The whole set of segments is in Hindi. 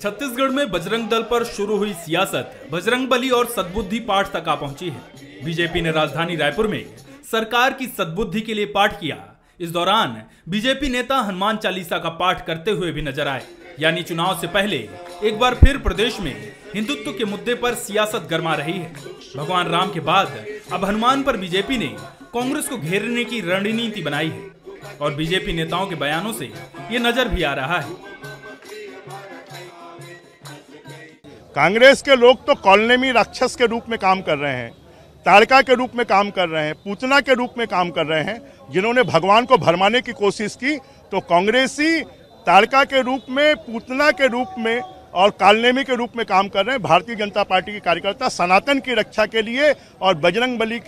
छत्तीसगढ़ में बजरंग दल पर शुरू हुई सियासत बजरंगबली और सद्बुद्धि पाठ तक आ पहुंची है। बीजेपी ने राजधानी रायपुर में सरकार की सद्बुद्धि के लिए पाठ किया। इस दौरान बीजेपी नेता हनुमान चालीसा का पाठ करते हुए भी नजर आए। यानी चुनाव से पहले एक बार फिर प्रदेश में हिंदुत्व के मुद्दे पर सियासत गरमा रही है। भगवान राम के बाद अब हनुमान पर बीजेपी ने कांग्रेस को घेरने की रणनीति बनाई है और बीजेपी नेताओं के बयानों से ये नजर भी आ रहा है। कांग्रेस के लोग तो कॉलोनी में राक्षस के रूप में काम कर रहे हैं, ताड़का के रूप में काम कर रहे हैं, पूतना के रूप में काम कर रहे हैं। जिन्होंने भगवान को भरमाने की कोशिश की तो कांग्रेसी ताड़का के रूप में, पूतना के रूप में और कालनेमी के रूप में काम कर रहे हैं। भारतीय जनता पार्टी के कार्यकर्ता सनातन की रक्षा के लिए और बजरंगबली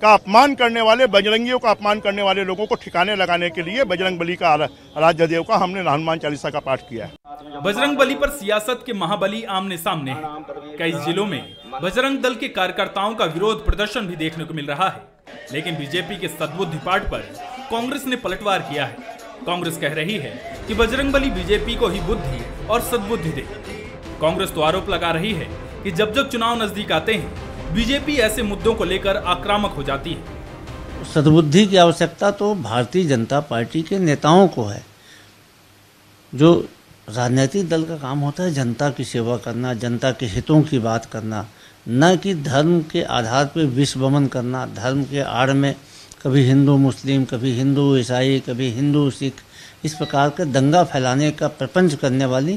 का अपमान करने वाले, बजरंगियों का अपमान करने वाले लोगों को ठिकाने लगाने के लिए बजरंगबली का आराध्य देव का हमने हनुमान चालीसा का पाठ किया है। बजरंगबली पर सियासत के महाबली आमने सामने हैं। कई जिलों में बजरंग दल के कार्यकर्ताओं का विरोध प्रदर्शन भी देखने को मिल रहा है। लेकिन बीजेपी के सद्बुद्धि पाठ पर कांग्रेस ने पलटवार किया है। कांग्रेस कह रही है कि बजरंगबली बीजेपी को ही बुद्धि और सद्बुद्धि दे। कांग्रेस तो आरोप लगा रही है कि जब जब चुनाव नजदीक आते हैं बीजेपी ऐसे मुद्दों को लेकर आक्रामक हो जाती है। सद्बुद्धि की आवश्यकता तो भारतीय जनता पार्टी के नेताओं को है। जो राजनीतिक दल का काम होता है जनता की सेवा करना, जनता के हितों की बात करना, न कि धर्म के आधार पर विषवमन करना। धर्म के आड़ में कभी हिंदू मुस्लिम, कभी हिंदू ईसाई, कभी हिंदू सिख, इस प्रकार का दंगा फैलाने का प्रपंच करने वाली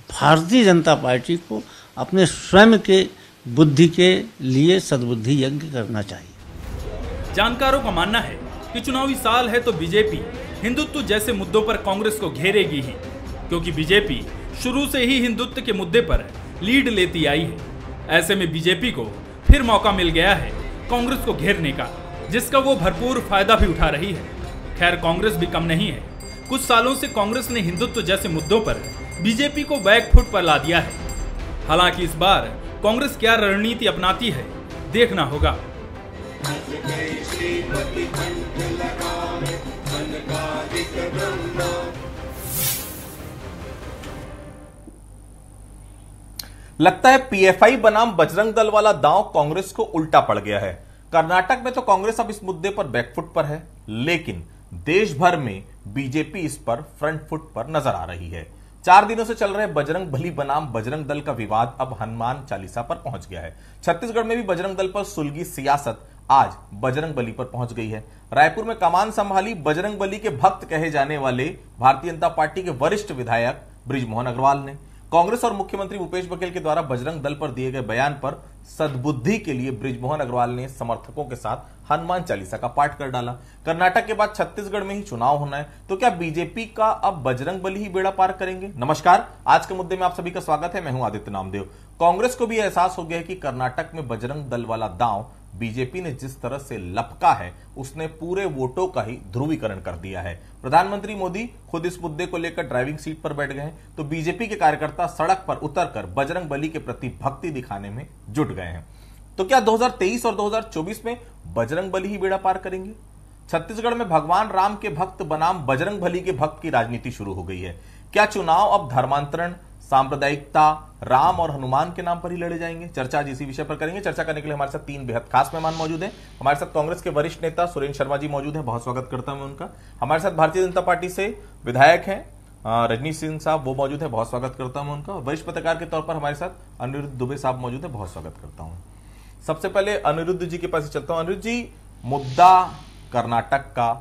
भारतीय जनता पार्टी को अपने स्वयं के बुद्धि के लिए सद्बुद्धि यज्ञ करना चाहिए। जानकारों का मानना है कि चुनावी साल है तो बीजेपी हिंदुत्व जैसे मुद्दों पर कांग्रेस को घेरेगी ही, क्योंकि बीजेपी शुरू से ही हिंदुत्व के मुद्दे पर लीड लेती आई है। ऐसे में बीजेपी को फिर मौका मिल गया है कांग्रेस को घेरने का, जिसका वो भरपूर फायदा भी उठा रही है। खैर, कांग्रेस भी कम नहीं है। कुछ सालों से कांग्रेस ने हिंदुत्व जैसे मुद्दों पर बीजेपी को बैकफुट पर ला दिया है। हालांकि इस बार कांग्रेस क्या रणनीति अपनाती है, देखना होगा। लगता है पीएफआई बनाम बजरंग दल वाला दांव कांग्रेस को उल्टा पड़ गया है। कर्नाटक में तो कांग्रेस अब इस मुद्दे पर बैकफुट पर है, लेकिन देश भर में बीजेपी इस पर फ्रंट फुट पर नजर आ रही है। 4 दिनों से चल रहे बजरंगबली बनाम बजरंग दल का विवाद अब हनुमान चालीसा पर पहुंच गया है। छत्तीसगढ़ में भी बजरंग दल पर सुलगी सियासत आज बजरंगबली पर पहुंच गई है। रायपुर में कमान संभाली बजरंगबली के भक्त कहे जाने वाले भारतीय जनता पार्टी के वरिष्ठ विधायक बृजमोहन अग्रवाल ने कांग्रेस और मुख्यमंत्री भूपेश बघेल के द्वारा बजरंग दल पर दिए गए बयान पर सद्बुद्धि के लिए बृजमोहन अग्रवाल ने समर्थकों के साथ हनुमान चालीसा का पाठ कर डाला। कर्नाटक के बाद छत्तीसगढ़ में ही चुनाव होना है, तो क्या बीजेपी का अब बजरंगबली ही बेड़ा पार करेंगे? नमस्कार, आज के मुद्दे में आप सभी का स्वागत है। मैं हूं आदित्य नामदेव। कांग्रेस को भी एहसास हो गया है कि कर्नाटक में बजरंग दल वाला दांव बीजेपी ने जिस तरह से लपका है, उसने पूरे वोटों का ही ध्रुवीकरण कर दिया है। प्रधानमंत्री मोदी खुद इस मुद्दे को लेकर ड्राइविंग सीट पर बैठ गए, तो बीजेपी के कार्यकर्ता सड़क पर उतरकर बजरंगबली के प्रति भक्ति दिखाने में जुट गए हैं। तो क्या 2023 और 2024 में बजरंगबली ही बेड़ा पार करेंगे? छत्तीसगढ़ में भगवान राम के भक्त बनाम बजरंगबली के भक्त की राजनीति शुरू हो गई है। क्या चुनाव अब धर्मांतरण, सांप्रदायिकता, राम और हनुमान के नाम पर ही लड़े जाएंगे? चर्चा आज इसी विषय पर करेंगे। चर्चा करने के लिए हमारे साथ 3 बेहद खास मेहमान मौजूद हैं। हमारे साथ कांग्रेस के वरिष्ठ नेता सुरेंद्र शर्मा जी मौजूद हैं, बहुत स्वागत करता हूं उनका। हमारे साथ भारतीय जनता पार्टी से विधायक हैं रजनीश सिंह साहब, वो मौजूद है, बहुत स्वागत करता हूं उनका। वरिष्ठ पत्रकार के तौर पर हमारे साथ अनिरुद्ध दुबे साहब मौजूद है, बहुत स्वागत करता हूं। सबसे पहले अनिरुद्ध जी के पास चलता हूं। अनिरुद्ध जी, मुद्दा कर्नाटक का,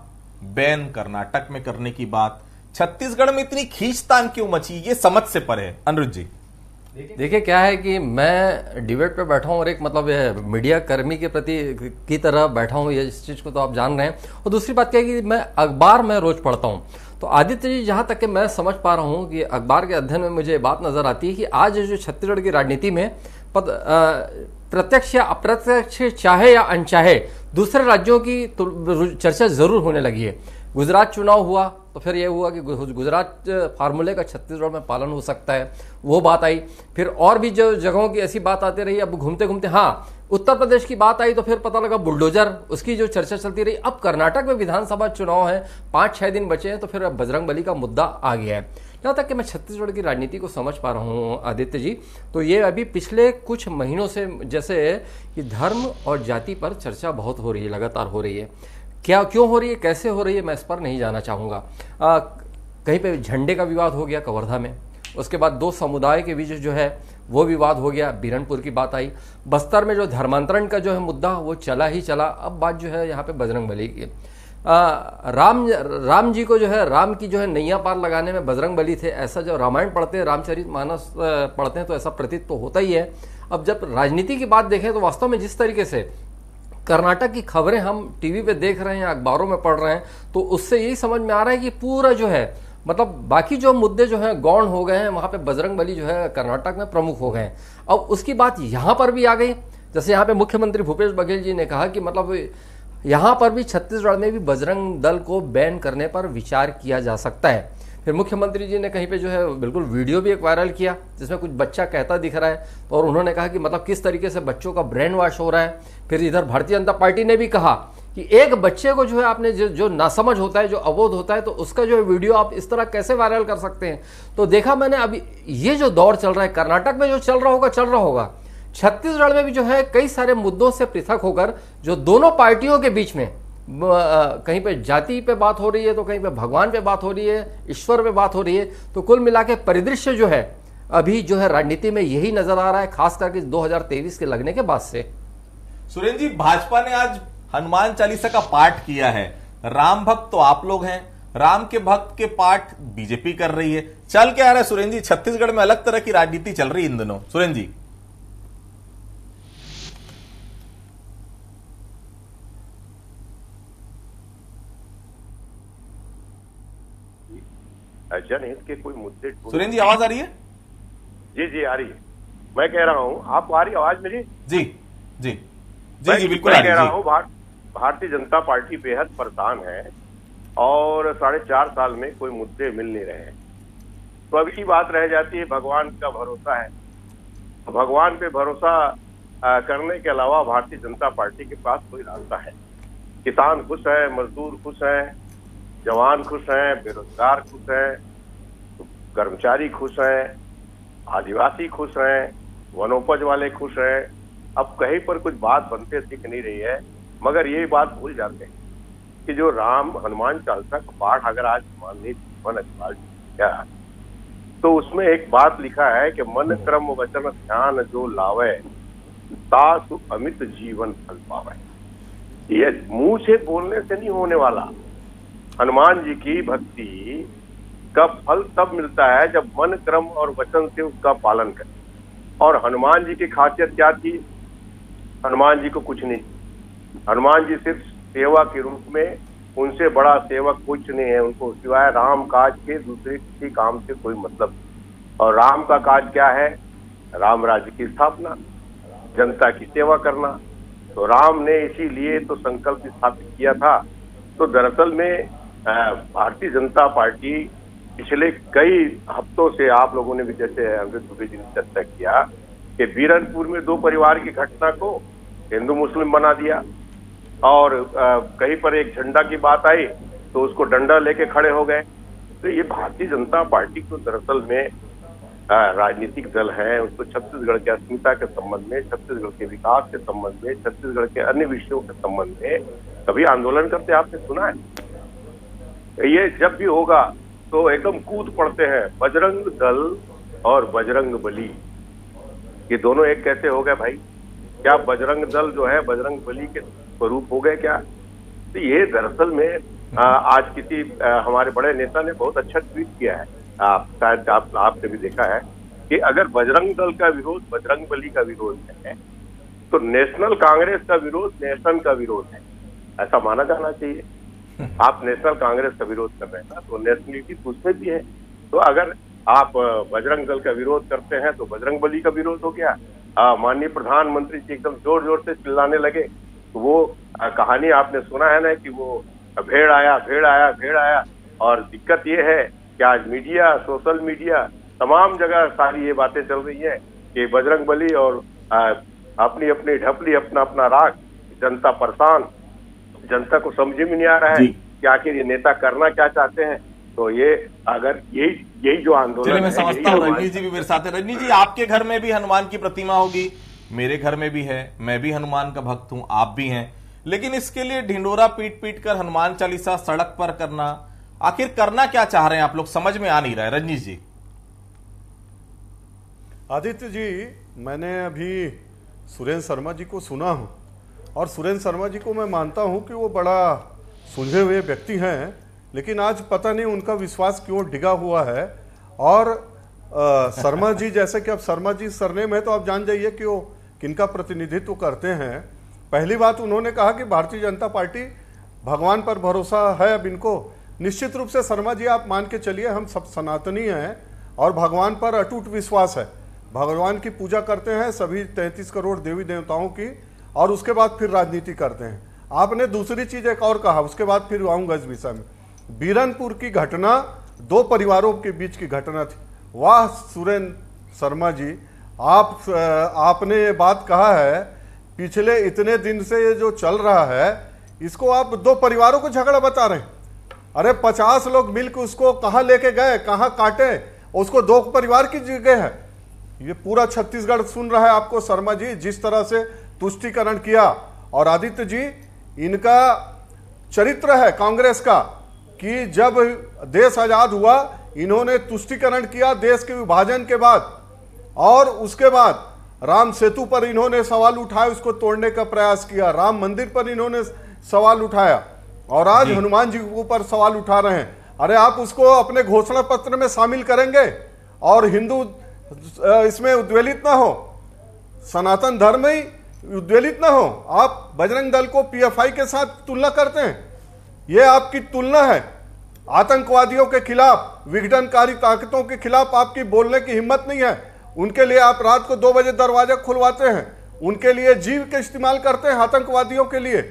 बैन कर्नाटक में करने की बात, छत्तीसगढ़ में इतनी खींचतान क्यों मची, ये समझ से परे है। अनिरुद्ध जी देखिए, क्या है कि मैं डिबेट पे बैठा हूँ और एक मतलब मीडिया कर्मी के प्रति की तरह बैठा हूँ, ये इस चीज को तो आप जान रहे हैं। और दूसरी बात क्या है कि मैं अखबार में रोज पढ़ता हूँ। तो आदित्य जी, जहां तक कि मैं समझ पा रहा हूँ कि अखबार के अध्ययन में मुझे बात नजर आती है कि आज जो छत्तीसगढ़ की राजनीति में प्रत्यक्ष या अप्रत्यक्ष, चाहे या अनचाहे, दूसरे राज्यों की चर्चा जरूर होने लगी है। गुजरात चुनाव हुआ तो फिर यह हुआ कि गुजरात फार्मूले का छत्तीसगढ़ में पालन हो सकता है, वो बात आई। फिर और भी जो जगहों की ऐसी बात आती रही। अब घूमते घूमते हाँ, उत्तर प्रदेश की बात आई तो फिर पता लगा बुलडोजर, उसकी जो चर्चा चलती रही। अब कर्नाटक में विधानसभा चुनाव है, 5-6 दिन बचे हैं, तो फिर अब बजरंगबली का मुद्दा आ गया है। जहाँ तक कि मैं छत्तीसगढ़ की राजनीति को समझ पा रहा हूँ आदित्य जी, तो ये अभी पिछले कुछ महीनों से जैसे कि धर्म और जाति पर चर्चा बहुत हो रही है, लगातार हो रही है। क्या क्यों हो रही है, कैसे हो रही है, मैं इस पर नहीं जाना चाहूँगा। कहीं पे झंडे का विवाद हो गया कवर्धा में, उसके बाद 2 समुदाय के बीच जो है वो विवाद हो गया, बीरनपुर की बात आई। बस्तर में जो धर्मांतरण का जो है मुद्दा वो चला ही चला। अब बात जो है यहाँ पे बजरंगबली की, राम जी को जो है, राम की जो है नैया पार लगाने में बजरंगबली थे, ऐसा जो रामायण पढ़ते हैं, रामचरितमानस पढ़ते हैं तो ऐसा प्रतीत तो होता ही है। अब जब राजनीति की बात देखें तो वास्तव में जिस तरीके से कर्नाटक की खबरें हम टीवी पे देख रहे हैं, अखबारों में पढ़ रहे हैं, तो उससे यही समझ में आ रहा है कि पूरा जो है मतलब बाकी जो मुद्दे जो हैं गौण हो गए हैं, वहां पे बजरंगबली जो है कर्नाटक में प्रमुख हो गए हैं। अब उसकी बात यहां पर भी आ गई, जैसे यहाँ पे मुख्यमंत्री भूपेश बघेल जी ने कहा कि मतलब यहां पर भी छत्तीसगढ़ में भी बजरंग दल को बैन करने पर विचार किया जा सकता है। फिर मुख्यमंत्री जी ने कहीं पे जो है बिल्कुल वीडियो भी एक वायरल किया जिसमें कुछ बच्चा कहता दिख रहा है, तो और उन्होंने कहा कि मतलब किस तरीके से बच्चों का ब्रेन वॉश हो रहा है। फिर इधर भारतीय जनता पार्टी ने भी कहा कि एक बच्चे को जो है आपने जो नासमझ होता है, जो अबोध होता है, तो उसका जो है वीडियो आप इस तरह कैसे वायरल कर सकते हैं। तो देखा मैंने अभी ये जो दौर चल रहा है कर्नाटक में, जो चल रहा होगा छत्तीसगढ़ में भी जो है कई सारे मुद्दों से पृथक होकर जो दोनों पार्टियों के बीच में कहीं पे जाति पे बात हो रही है, तो कहीं पे भगवान पे बात हो रही है, ईश्वर पे बात हो रही है। तो कुल मिला के परिदृश्य जो है अभी जो है राजनीति में यही नजर आ रहा है, खास करके 2023 के लगने के बाद से। सुरेंद्र जी, भाजपा ने आज हनुमान चालीसा का पाठ किया है। राम भक्त तो आप लोग हैं, राम के भक्त के पाठ बीजेपी कर रही है। चल क्या रहा है सुरेंद्र जी? छत्तीसगढ़ में अलग तरह की राजनीति चल रही है इन दिनों। सुरेंद्र जी, जनहित के कोई मुद्दे। सुरेंद्र जी आवाज आ रही है? जी जी आ रही है। मैं कह रहा हूँ, आपको आ रही आवाज मेरी? जी जी जी जी बिल्कुल। मैं कह रहा हूँ भारतीय जनता पार्टी बेहद परेशान है और 4.5 साल में कोई मुद्दे मिल नहीं रहे हैं। तो अभी की बात रह जाती है भगवान का भरोसा है। तो भगवान पे भरोसा करने के अलावा भारतीय जनता पार्टी के पास कोई रास्ता है। किसान खुश है, मजदूर खुश है, जवान खुश हैं, बेरोजगार खुश हैं, कर्मचारी खुश हैं, आदिवासी खुश हैं, वनोपज वाले खुश हैं। अब कहीं पर कुछ बात बनते दिख नहीं रही है, मगर ये बात भूल जाते हैं कि जो राम हनुमान चालीसा का पाठ अगर आज माननीय मन अखबार क्या, तो उसमें एक बात लिखा है कि मन क्रम वचन ध्यान जो लावे तासु अमित जीवन फल पावे। ये मुंह से बोलने से नहीं होने वाला। हनुमान जी की भक्ति का फल तब मिलता है जब मन क्रम और वचन से उसका पालन करें। और हनुमान जी की खासियत क्या थी? हनुमान जी को कुछ नहीं, हनुमान जी सिर्फ सेवा के रूप में, उनसे बड़ा सेवक कुछ नहीं है। उनको सिवाय राम काज के दूसरे किसी काम से कोई मतलब नहीं। और राम का काज क्या है? राम राज्य की स्थापना, जनता की सेवा करना। तो राम ने इसीलिए तो संकल्प स्थापित किया था। तो दरअसल में भारतीय जनता पार्टी पिछले कई हफ्तों से, आप लोगों ने भी जैसे अमृत दुबे जी ने चर्चा किया कि बीरनपुर में 2 परिवार की घटना को हिंदू मुस्लिम बना दिया, और कहीं पर एक झंडा की बात आई तो उसको डंडा लेके खड़े हो गए। तो ये भारतीय जनता पार्टी को दरअसल में राजनीतिक दल है, उसको छत्तीसगढ़ के अस्मिता के संबंध में, छत्तीसगढ़ के विकास के संबंध में, छत्तीसगढ़ के अन्य विषयों के संबंध में कभी आंदोलन करते आपने सुना है? ये जब भी होगा तो एकदम कूद पड़ते हैं। बजरंग दल और बजरंग बली, ये दोनों एक कैसे हो गए भाई? क्या बजरंग दल जो है बजरंग बली के स्वरूप हो गए क्या? तो ये दरअसल में आज किसी हमारे बड़े नेता ने बहुत अच्छा ट्वीट किया है, शायद आपने भी देखा है कि अगर बजरंग दल का विरोध बजरंग बली का विरोध है तो नेशनल कांग्रेस का विरोध नेशन का विरोध है, ऐसा माना जाना चाहिए। आप नेशनल कांग्रेस का विरोध कर रहे हैं ना, तो नेशनलिटी उसमें भी है। तो अगर आप बजरंग दल का विरोध करते हैं तो बजरंग बली का विरोध हो गया। माननीय प्रधानमंत्री जी एकदम जोर जोर से चिल्लाने लगे, तो वो कहानी आपने सुना है ना कि वो भेड़ आया भेड़ आया भेड़ आया। और दिक्कत ये है कि आज मीडिया, सोशल मीडिया, तमाम जगह सारी ये बातें चल रही है कि बजरंग बली और अपनी अपनी ढपली, अपना अपना राग, जनता परेशान, जनता को समझ में नहीं आ रहा है कि आखिर ये नेता करना क्या चाहते हैं। तो ये अगर यही जो आंदोलन, मैं समझता हूँ रजनीश जी भी मेरे साथ है। रजनीश जी, आपके घर में भी हनुमान की प्रतिमा होगी, मेरे घर में भी है, मैं भी हनुमान का भक्त हूं, आप भी हैं, लेकिन इसके लिए ढिंडोरा पीट पीट कर हनुमान चालीसा सड़क पर करना, आखिर करना क्या चाह रहे हैं आप लोग, समझ में आ नहीं रहा है। रजनीश जी। आदित्य जी, मैंने अभी सुरेंद्र शर्मा जी को सुना हूं और सुरेंद्र शर्मा जी को मैं मानता हूं कि वो बड़ा सुलझे हुए व्यक्ति हैं, लेकिन आज पता नहीं उनका विश्वास क्यों डिगा हुआ है। और शर्मा जी, जैसे कि अब शर्मा जी सरनेम है तो आप जान जाइए कि वो किनका प्रतिनिधित्व करते हैं। पहली बात, उन्होंने कहा कि भारतीय जनता पार्टी भगवान पर भरोसा है अब इनको। निश्चित रूप से शर्मा जी आप मान के चलिए, हम सब सनातनी हैं और भगवान पर अटूट विश्वास है, भगवान की पूजा करते हैं सभी 33 करोड़ देवी देवताओं की, और उसके बाद फिर राजनीति करते हैं। आपने दूसरी चीज एक और कहा, उसके बाद फिर आऊंगा इस विषय में। बीरनपुर की घटना 2 परिवारों के बीच की घटना थी। वाह सुरेंद्र शर्मा जी, आपने ये बात कहा है, पिछले इतने दिन से ये जो चल रहा है इसको आप 2 परिवारों को झगड़ा बता रहे हैं। अरे 50 लोग मिलकर उसको कहां लेके गए, कहां काटे, उसको 2 परिवार की जगह है। ये पूरा छत्तीसगढ़ सुन रहा है आपको शर्मा जी, जिस तरह से तुष्टीकरण किया। और आदित्य जी, इनका चरित्र है कांग्रेस का कि जब देश आजाद हुआ इन्होंने तुष्टीकरण किया देश के विभाजन के बाद, और उसके बाद राम सेतु पर इन्होंने सवाल उठाया, उसको तोड़ने का प्रयास किया, राम मंदिर पर इन्होंने सवाल उठाया, और आज हनुमान जी के ऊपर सवाल उठा रहे हैं। अरे आप उसको अपने घोषणा पत्र में शामिल करेंगे और हिंदू इसमें उद्वेलित ना हो, सनातन धर्म ही उद्वेलित ना हो। आप बजरंग दल को पीएफआई के साथ तुलना करते हैं, यह आपकी तुलना है। आतंकवादियों के खिलाफ, विघटनकारी ताकतों के खिलाफ आपकी बोलने की हिम्मत नहीं है। उनके लिए आप रात को 2 बजे दरवाजा खुलवाते हैं, उनके लिए जीव के इस्तेमाल करते हैं आतंकवादियों के लिए।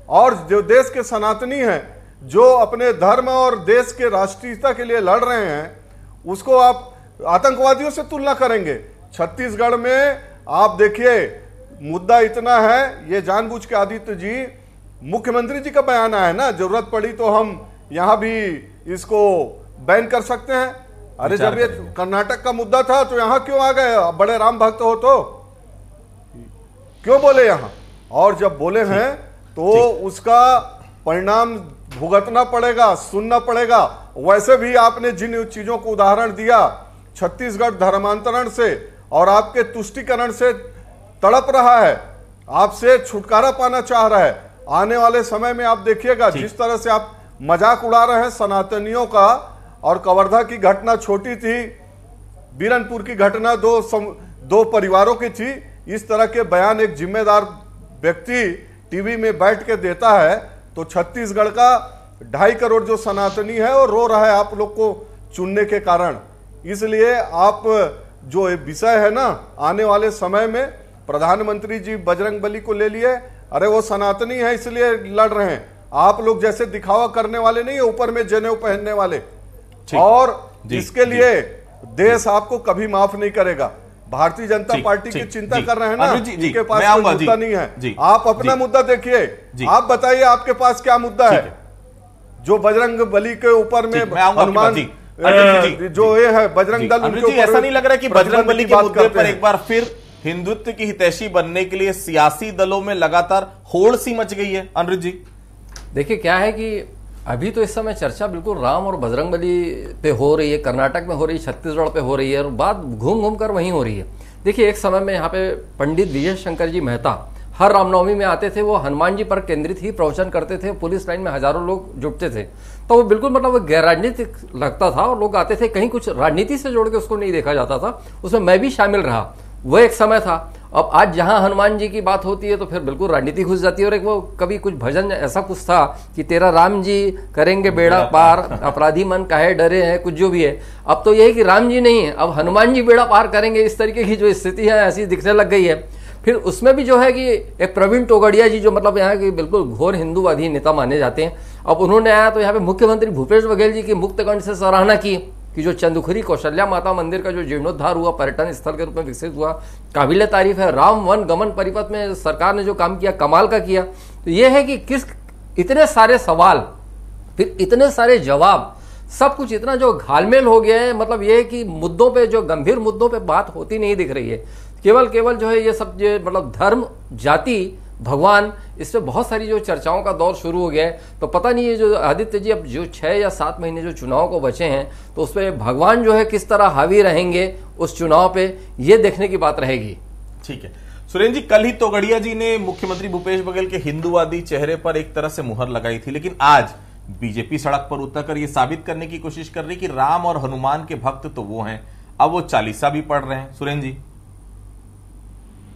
और जो देश के सनातनी हैं, जो अपने धर्म और देश के राष्ट्रीयता के लिए लड़ रहे हैं, उसको आप आतंकवादियों से तुलना करेंगे। छत्तीसगढ़ में आप देखिए मुद्दा इतना है, ये जानबूझ के आदित्य जी, मुख्यमंत्री जी का बयान आया है ना, जरूरत पड़ी तो हम यहां भी इसको बैन कर सकते हैं। अरे जब ये कर्नाटक का मुद्दा था तो यहां क्यों आ गए, बड़े राम भक्त हो तो क्यों बोले यहां, और जब बोले हैं तो उसका परिणाम भुगतना पड़ेगा, सुनना पड़ेगा। वैसे भी आपने जिन चीजों को उदाहरण दिया, छत्तीसगढ़ धर्मांतरण से और आपके तुष्टीकरण से तड़प रहा है, आपसे छुटकारा पाना चाह रहा है। आने वाले समय में आप देखिएगा जिस तरह से आप मजाक उड़ा रहे हैं सनातनियों का, और कवर्धा की घटना छोटी थी, बीरनपुर की घटना 2 परिवारों की थी। इस तरह के बयान एक जिम्मेदार व्यक्ति टीवी में बैठ के देता है तो छत्तीसगढ़ का 2.5 करोड़ जो सनातनी है वो रो रहा है आप लोग को चुनने के कारण। इसलिए आप जो विषय है ना, आने वाले समय में प्रधानमंत्री जी बजरंगबली को ले लिए, अरे वो सनातनी है इसलिए लड़ रहे हैं, आप लोग जैसे दिखावा करने वाले नहीं है, ऊपर में जनेऊ पहनने वाले। और इसके लिए देश आपको कभी माफ नहीं करेगा। भारतीय जनता पार्टी की चिंता कर रहे हैं ना, जिनके पास कोई मुद्दा नहीं है, आप अपना मुद्दा देखिए। आप बताइए आपके पास क्या मुद्दा है जो बजरंगबली के ऊपर में हनुमान जो ये है बजरंग दल, उनके ऊपर ऐसा नहीं लग रहा कि बजरंगबली के मुद्दे पर एक बार फिर हिंदुत्व की हितैषी बनने के लिए सियासी दलों में लगातार होड़ सी मच गई है? अनुज जी देखिए क्या है कि अभी तो इस समय चर्चा बिल्कुल राम और बजरंगबली पे हो रही है, कर्नाटक में हो रही है, छत्तीसगढ़ पे हो रही है, और बात घूम घूम कर वहीं हो रही है। देखिए एक समय में यहाँ पे पंडित विजय शंकर जी मेहता हर रामनवमी में आते थे, वो हनुमान जी पर केंद्रित ही प्रवचन करते थे, पुलिस लाइन में हजारों लोग जुटते थे, तो वो बिल्कुल मतलब वो गैर राजनीतिक लगता था, और लोग आते थे, कहीं कुछ राजनीति से जोड़ के उसको नहीं देखा जाता था। उसमें मैं भी शामिल रहा, वो एक समय था। अब आज जहां हनुमान जी की बात होती है तो फिर बिल्कुल राजनीति घुस जाती है। और एक वो कभी कुछ भजन ऐसा कुछ था कि तेरा राम जी करेंगे बेड़ा पार, अपराधी मन काहे डरे हैं, कुछ जो भी है। अब तो यह है कि राम जी नहीं है, अब हनुमान जी बेड़ा पार करेंगे, इस तरीके की जो स्थिति है ऐसी दिखने लग गई है। फिर उसमें भी जो है कि एक प्रवीण टोगड़िया जी जो मतलब यहाँ के बिल्कुल घोर हिंदूवादी नेता माने जाते हैं, अब उन्होंने आया तो यहाँ पे मुख्यमंत्री भूपेश बघेल जी की मुक्तकंठ से सराहना की कि जो चंदुखरी कौशल्या माता मंदिर का जो जीर्णोद्धार हुआ, पर्यटन स्थल के रूप में विकसित हुआ, काबिल तारीफ है। राम वन गमन परिपथ में सरकार ने जो काम किया, कमाल का किया। तो ये है कि किस इतने सारे सवाल, फिर इतने सारे जवाब, सब कुछ इतना जो घालमेल हो गया है। मतलब ये है कि मुद्दों पे, जो गंभीर मुद्दों पे बात होती नहीं दिख रही है। केवल जो है ये सब जो मतलब धर्म, जाति, भगवान, इस पे बहुत सारी जो चर्चाओं का दौर शुरू हो गया है। तो पता नहीं है जो आदित्य जी, अब जो 6 या 7 महीने जो चुनाव को बचे हैं, तो उस पर भगवान जो है किस तरह हावी रहेंगे उस चुनाव पे, ये देखने की बात रहेगी। ठीक है सुरेंद्र जी, कल ही तोगड़िया जी ने मुख्यमंत्री भूपेश बघेल के हिंदूवादी चेहरे पर एक तरह से मुहर लगाई थी, लेकिन आज बीजेपी सड़क पर उतरकर यह साबित करने की कोशिश कर रही कि राम और हनुमान के भक्त तो वो हैं, अब वो चालीसा भी पढ़ रहे हैं। सुरेंद्र जी।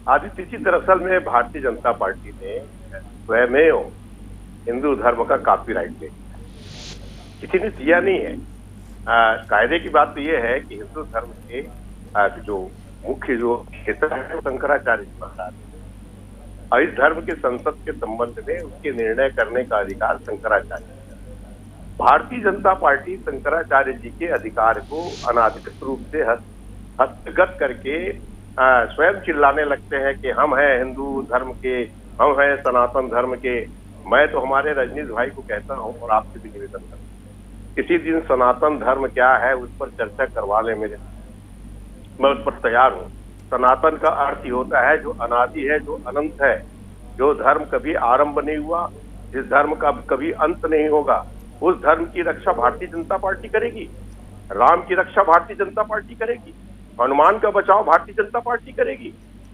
आदित्य जी, दरअसल में भारतीय जनता पार्टी ने स्वयं हिंदू धर्म का कॉपीराइट ले लिया, किसी ने दिया नहीं है। कायदे की बात तो यह है कि हिंदू धर्म के जो मुख्य जो क्षेत्र है शंकराचार्य जी महाराज, और इस धर्म के संसद के संबंध में उसके निर्णय करने का अधिकार शंकराचार्य। भारतीय जनता पार्टी शंकराचार्य जी के अधिकार को अनाधिकृत रूप से हस्तगत करके स्वयं चिल्लाने लगते हैं कि हम हैं हिंदू धर्म के, हम हैं सनातन धर्म के। मैं तो हमारे रजनीश भाई को कहता हूं और आपसे भी निवेदन करता हूं, किसी दिन सनातन धर्म क्या है उस पर चर्चा करवा ले मेरे, मैं उस पर तैयार हूं। सनातन का अर्थ ही होता है जो अनादि है, जो अनंत है, जो धर्म कभी आरंभ नहीं हुआ, जिस धर्म का कभी अंत नहीं होगा, उस धर्म की रक्षा भारतीय जनता पार्टी करेगी। राम की रक्षा भारतीय जनता पार्टी करेगी, हनुमान का बचाव भारतीय जनता पार्टी करेगी।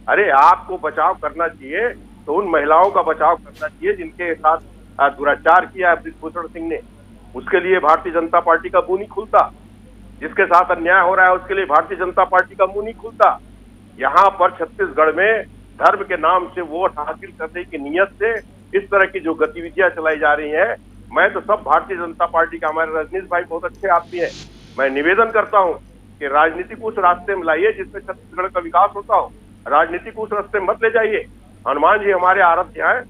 अरे आपको बचाव करना चाहिए तो उन महिलाओं का बचाव करना चाहिए जिनके साथ दुराचार किया है ब्रिजभूषण सिंह ने, उसके लिए भारतीय जनता पार्टी का मुंह नहीं खुलता। जिसके साथ अन्याय हो रहा है उसके लिए भारतीय जनता पार्टी का मुंह नहीं खुलता। यहाँ पर छत्तीसगढ़ में धर्म के नाम से वोट हासिल करने की नीयत से इस तरह की जो गतिविधियां चलाई जा रही है, मैं तो सब भारतीय जनता पार्टी का, हमारे रजनीश भाई बहुत अच्छे आदमी है, मैं निवेदन करता हूं कि राजनीति को उस रास्ते में लाइए जिसमें छत्तीसगढ़ का विकास होता हो। राजनीति को उस रास्ते में मत ले जाइए। हनुमान जी हमारे आराध्य हैं,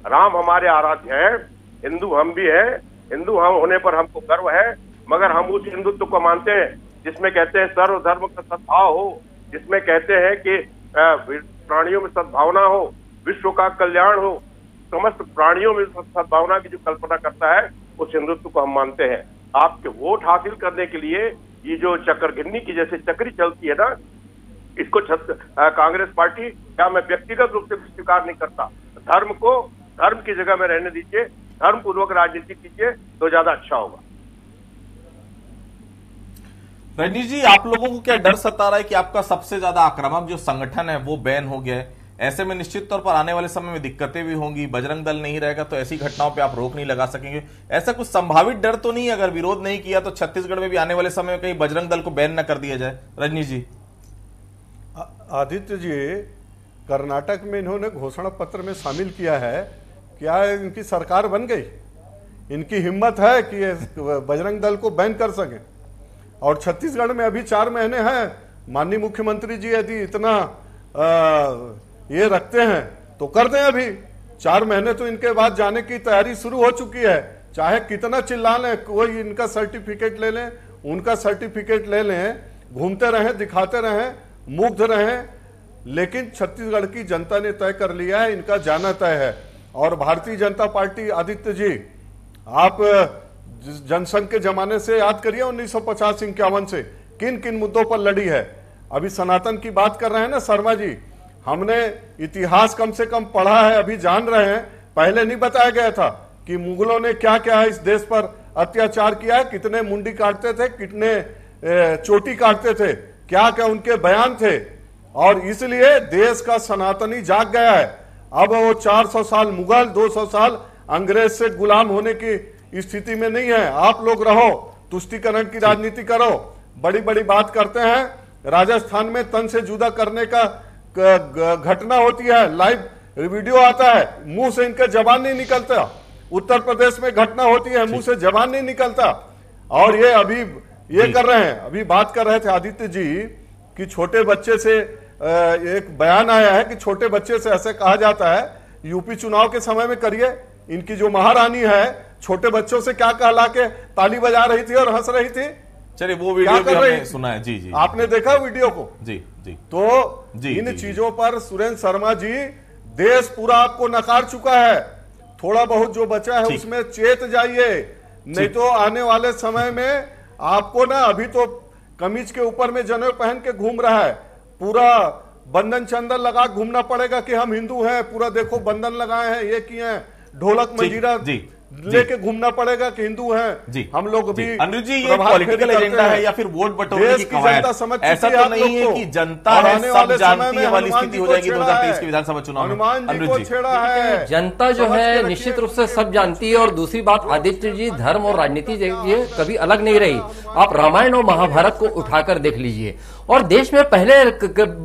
राम हमारे आराध्य हैं, हिंदू हम भी हैं, हिंदू हम होने पर हमको गर्व है, मगर हम उस हिंदुत्व को मानते हैं जिसमें कहते हैं सर्वधर्म का सद्भाव हो, जिसमें कहते हैं कि प्राणियों में सद्भावना हो, विश्व का कल्याण हो, समस्त प्राणियों में सद्भावना की जो कल्पना करता है उस हिंदुत्व को हम मानते हैं। आपके वोट हासिल करने के लिए ये जो चक्रघिन्नी की जैसे चक्री चलती है ना, इसको कांग्रेस पार्टी, क्या मैं व्यक्तिगत रूप से स्वीकार नहीं करता। धर्म को धर्म की जगह में रहने दीजिए, धर्म पूर्वक राजनीति कीजिए तो ज्यादा अच्छा होगा। रजनीश जी, आप लोगों को क्या डर सता रहा है कि आपका सबसे ज्यादा आक्रामक जो संगठन है वो बैन हो गया है? ऐसे में निश्चित तौर पर आने वाले समय में दिक्कतें भी होंगी, बजरंग दल नहीं रहेगा तो ऐसी घटनाओं पे आप रोक नहीं लगा सकेंगे। ऐसा कुछ संभावित डर तो नहीं है अगर विरोध नहीं किया तो छत्तीसगढ़ में भी आने वाले समय में कहीं बजरंग दल को बैन न कर दिया जाए? रजनीश जी। आदित्य जी, कर्नाटक में इन्होंने घोषणा पत्र में शामिल किया है, क्या इनकी सरकार बन गई? इनकी हिम्मत है कि बजरंग दल को बैन कर सके? और छत्तीसगढ़ में अभी 4 महीने हैं। माननीय मुख्यमंत्री जी यदि इतना ये रखते हैं तो कर दें। अभी 4 महीने तो इनके बाद जाने की तैयारी शुरू हो चुकी है। चाहे कितना चिल्ला लें, कोई इनका सर्टिफिकेट ले लें, उनका सर्टिफिकेट ले लें, घूमते रहें, दिखाते रहें, मुग्ध रहें, लेकिन छत्तीसगढ़ की जनता ने तय कर लिया है, इनका जाना तय है। और भारतीय जनता पार्टी, आदित्य जी, आप जनसंघ के जमाने से याद करिए, 1950-51 से किन किन मुद्दों पर लड़ी है। अभी सनातन की बात कर रहे हैं ना शर्मा जी, हमने इतिहास कम से कम पढ़ा है, अभी जान रहे हैं। पहले नहीं बताया गया था कि मुगलों ने क्या क्या है इस देश पर अत्याचार किया है, कितने मुंडी काटते थे, कितने चोटी काटते थे, क्या क्या उनके बयान थे। और इसलिए देश का सनातनी जाग गया है। अब वो 400 साल मुगल, 200 साल अंग्रेज से गुलाम होने की स्थिति में नहीं है। आप लोग रहो, तुष्टीकरण की राजनीति करो। बड़ी बड़ी बात करते हैं, राजस्थान में तन से जुदा करने का घटना होती है, लाइव वीडियो आता है, मुंह से इनके जबान नहीं निकलता। उत्तर प्रदेश में घटना होती है, मुंह से जबान नहीं निकलता। और ये अभी ये कर रहे हैं। अभी बात कर रहे थे आदित्य जी कि छोटे बच्चे से एक बयान आया है कि छोटे बच्चे से ऐसे कहा जाता है। यूपी चुनाव के समय में करिए, इनकी जो महारानी है छोटे बच्चों से क्या कहला के ताली बजा रही थी और हंस रही थी। चलिए वो वीडियो भी हमने सुना है। जी जी, आपने देखा वीडियो को? जी जी। तो जी, इन जी, चीजों पर सुरेंद्र शर्मा जी, देश पूरा आपको नकार चुका है। थोड़ा बहुत जो बचा है उसमें चेत जाइए, नहीं तो आने वाले समय में आपको ना, अभी तो कमीज के ऊपर में जनेऊ पहन के घूम रहा है, पूरा बंधन चंदन लगा घूमना पड़ेगा कि हम हिंदू हैं, पूरा देखो बंधन लगाए हैं, ये किए हैं, ढोलक मंजीरा लेके घूमना पड़ेगा कि हिंदू हैं जी। हम लोग भी। अनुज जी, ये पॉलिटिकल एजेंडा है या फिर वोट बटोरने की कवायद? ऐसा तो नहीं है कि जनता है सब जानती है वाली स्थिति हो जाएगी 2023 के विधानसभा चुनाव में? अनुज जी, छेड़ा है जनता जो है निश्चित रूप से सब जानती है। और दूसरी बात, आदित्य जी, धर्म और राजनीति ये कभी अलग नहीं रही। आप रामायण और महाभारत को उठाकर देख लीजिए। और देश में पहले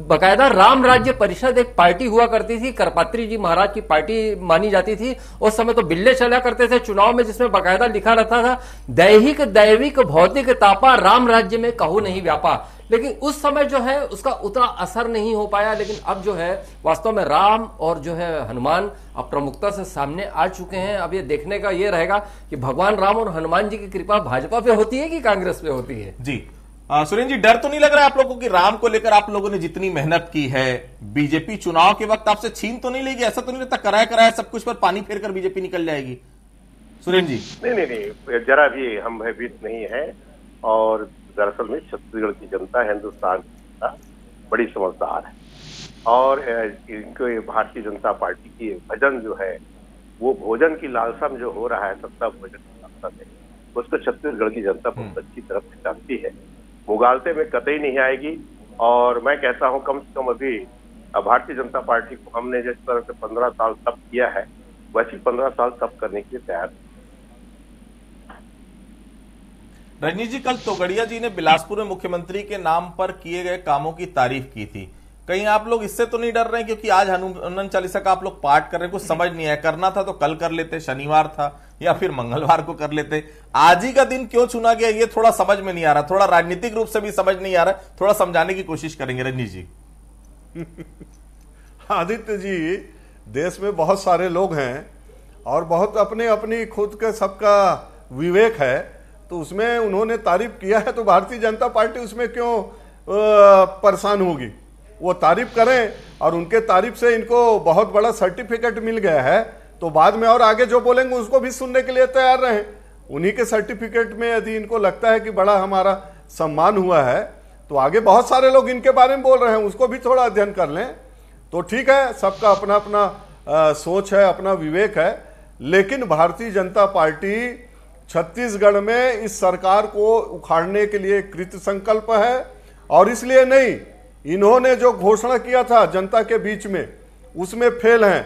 बकायदा राम राज्य परिषद एक पार्टी हुआ करती थी, करपात्री जी महाराज की पार्टी मानी जाती थी। उस समय तो बिल्ले चला करते थे चुनाव में, जिसमें बकायदा लिखा रहता था, दैहिक दैविक भौतिक तापा राम राज्य में कहू नहीं व्यापा। लेकिन उस समय जो है उसका उतना असर नहीं हो पाया। लेकिन अब जो है वास्तव में राम और जो है हनुमान अब प्रमुखता से सामने आ चुके हैं। अब ये देखने का ये रहेगा कि भगवान राम और हनुमान जी की कृपा भाजपा पे होती है कि कांग्रेस पे होती है। जी सुरेंद्र जी, डर तो नहीं लग रहा है आप लोगों को कि राम को लेकर आप लोगों ने जितनी मेहनत की है, बीजेपी चुनाव के वक्त आपसे छीन तो नहीं लेगी? ऐसा तो नहीं लगता कराया कराया सब कुछ पर पानी फेर कर बीजेपी निकल जाएगी? सुरेंद्र जी, नहीं, जरा भी हम भयभीत नहीं है। और दरअसल में छत्तीसगढ़ की जनता, हिंदुस्तान की जनता बड़ी समझदार है। और इनको भारतीय जनता पार्टी की भजन जो है, वो भोजन की लालसा में जो हो रहा है, सत्ता भोजन की लालसा में, उसको छत्तीसगढ़ की जनता बहुत अच्छी तरह से जानती है। मुगालते में कतई नहीं आएगी। और मैं कहता हूं कम से कम अभी भारतीय जनता पार्टी को हमने जिस तरह से 15 साल तप किया है, वैसे 15 साल तप करने के लिए तैयार। रजनीश जी, कल तोगड़िया जी ने बिलासपुर में मुख्यमंत्री के नाम पर किए गए कामों की तारीफ की थी। कहीं आप लोग इससे तो नहीं डर रहे हैं क्योंकि आज हनुमान चालीसा का आप लोग पाठ कर रहे हैं, कुछ समझ नहीं आया, करना था तो कल कर लेते, शनिवार था या फिर मंगलवार को कर लेते, आज ही का दिन क्यों चुना गया, ये थोड़ा समझ में नहीं आ रहा, थोड़ा राजनीतिक रूप से भी समझ नहीं आ रहा, थोड़ा समझाने की कोशिश करेंगे रजनीश जी। आदित्य जी, देश में बहुत सारे लोग हैं और बहुत अपने अपनी खुद के सबका विवेक है, तो उसमें उन्होंने तारीफ किया है तो भारतीय जनता पार्टी उसमें क्यों परेशान होगी? वो तारीफ करें और उनके तारीफ से इनको बहुत बड़ा सर्टिफिकेट मिल गया है, तो बाद में और आगे जो बोलेंगे उसको भी सुनने के लिए तैयार रहें। उन्हीं के सर्टिफिकेट में यदि इनको लगता है कि बड़ा हमारा सम्मान हुआ है, तो आगे बहुत सारे लोग इनके बारे में बोल रहे हैं, उसको भी थोड़ा अध्ययन कर लें तो ठीक है। सबका अपना अपना सोच है, अपना विवेक है। लेकिन भारतीय जनता पार्टी छत्तीसगढ़ में इस सरकार को उखाड़ने के लिए कृत संकल्प है। और इसलिए नहीं, इन्होंने जो घोषणा किया था जनता के बीच में, उसमें फेल हैं।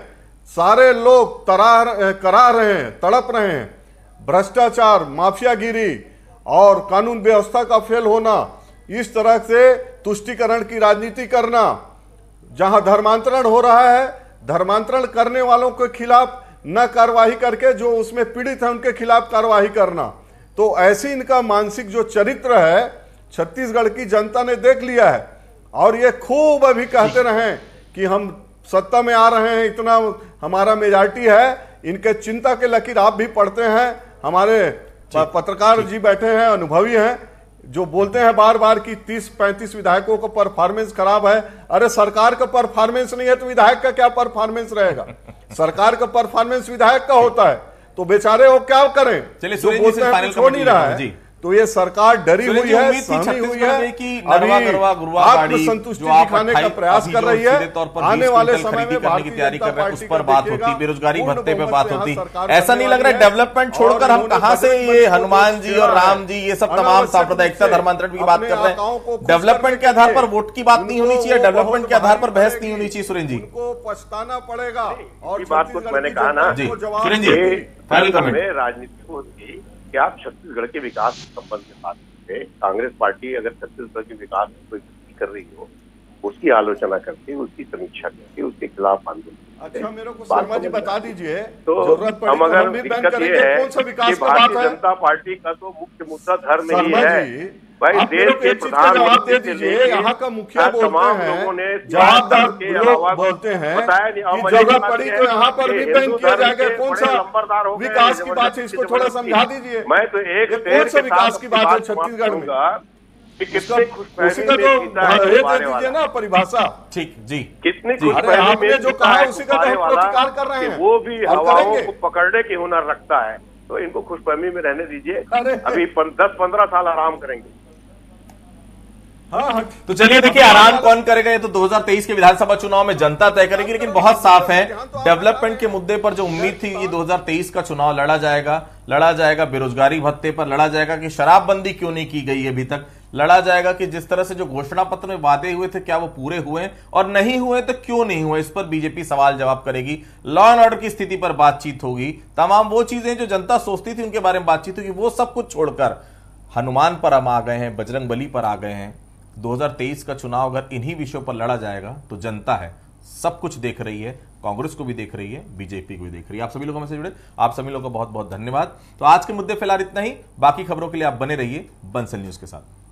सारे लोग करा रहे हैं, तड़प रहे हैं। भ्रष्टाचार, माफियागिरी और कानून व्यवस्था का फेल होना, इस तरह से तुष्टीकरण की राजनीति करना, जहां धर्मांतरण हो रहा है, धर्मांतरण करने वालों के खिलाफ न कार्रवाई करके जो उसमें पीड़ित है उनके खिलाफ कार्रवाई करना, तो ऐसी इनका मानसिक जो चरित्र है छत्तीसगढ़ की जनता ने देख लिया है। और ये खूब अभी कहते रहे कि हम सत्ता में आ रहे हैं, इतना हमारा मेजॉरिटी है। इनके चिंता के लकीर आप भी पढ़ते हैं, हमारे पत्रकार जी बैठे हैं, अनुभवी हैं, जो बोलते हैं बार बार कि 30-35 विधायकों का परफॉर्मेंस खराब है। अरे सरकार का परफॉर्मेंस नहीं है तो विधायक का क्या परफॉर्मेंस रहेगा? सरकार का परफॉर्मेंस विधायक का होता है, तो बेचारे वो क्या करें? चलिए, जो बोलते हैं छोड़ नहीं रहा है। तो ये सरकार डरी हुई है, सहमी हुई है, आत्मसंतुष्टि दिखाने का प्रयास कर रही है। आने वाले समय में करने की तैयारी कर रहे हैं, उस पर बात होती, बेरोजगारी भत्ते पे बात होती। ऐसा नहीं लग रहा है डेवलपमेंट छोड़कर हम कहां से ये हनुमान जी और राम जी, ये सब तमाम सांप्रदायिकता, धर्मांतरण की बात कर रहे हैं? डेवलपमेंट के आधार पर वोट की बात नहीं होनी चाहिए, डेवलपमेंट के आधार पर बहस नहीं होनी चाहिए। सुरेंद्र जी को पछताना पड़ेगा। और बात को मैंने कहा ना जी, सुरेंद्र जी, राजनीति होती कि आप छत्तीसगढ़ के विकास के संबंध में बात करते, कांग्रेस पार्टी अगर छत्तीसगढ़ के विकास में कोई गलती कर रही हो, उसकी आलोचना करके, उसकी समीक्षा करके, उसके खिलाफ आंदोलन। अच्छा, मेरे को शर्मा जी बता दीजिए, तो जरूरत पड़ी हम अगर भी दिक्कत ये है कि भारतीय जनता पार्टी का तो मुख्य मुद्दा धर्म ही है। भाई आप देश लोग के एक चीज का जवाब दे दीजिए, यहाँ का मुखिया बोलते हैं, ज्यादातर लोग बोलते हैं कि जरूरत पड़ी तो यहाँ पर भी बैन किया जाएगा। कौन सा विकास की बात है, इसको थोड़ा समझा दीजिए। मैं तो एक कौन सा विकास की बात है छत्तीसगढ़ में, उसी का तो दे दीजिए ना परिभाषा। ठीक जी, कितनी अरे आपने जो कहा उसी का तो हम प्रतिकार कर रहे हैं, वो भी हवाओं को पकड़ने की हुनर रखता है, तो इनको खुशफहमी में रहने दीजिए। अभी 10-15 साल आराम करेंगे। हाँ। तो चलिए देखिए, आराम कौन करेगा ये तो 2023 के विधानसभा चुनाव में जनता तय करेगी, लेकिन बहुत साफ है डेवलपमेंट के मुद्दे पर जो उम्मीद थी ये 2023 का चुनाव लड़ा जाएगा बेरोजगारी भत्ते पर, लड़ा जाएगा कि शराबबंदी क्यों नहीं की गई अभी तक, लड़ा जाएगा कि जिस तरह से जो घोषणा पत्र में वादे हुए थे क्या वो पूरे हुए और नहीं हुए तो क्यों नहीं हुए, इस पर बीजेपी सवाल जवाब करेगी। लॉ एंड ऑर्डर की स्थिति पर बातचीत होगी, तमाम वो चीजें जो जनता सोचती थी उनके बारे में बातचीत होगी, वो सब कुछ छोड़कर हनुमान पर हम आ गए हैं, बजरंग बली पर आ गए हैं। 2023 का चुनाव अगर इन्हीं विषयों पर लड़ा जाएगा तो जनता है सब कुछ देख रही है, कांग्रेस को भी देख रही है, बीजेपी को भी देख रही है। आप सभी लोगों में से जुड़े आप सभी लोगों को बहुत बहुत धन्यवाद। तो आज के मुद्दे फिलहाल इतना ही, बाकी खबरों के लिए आप बने रहिए बंसल न्यूज के साथ।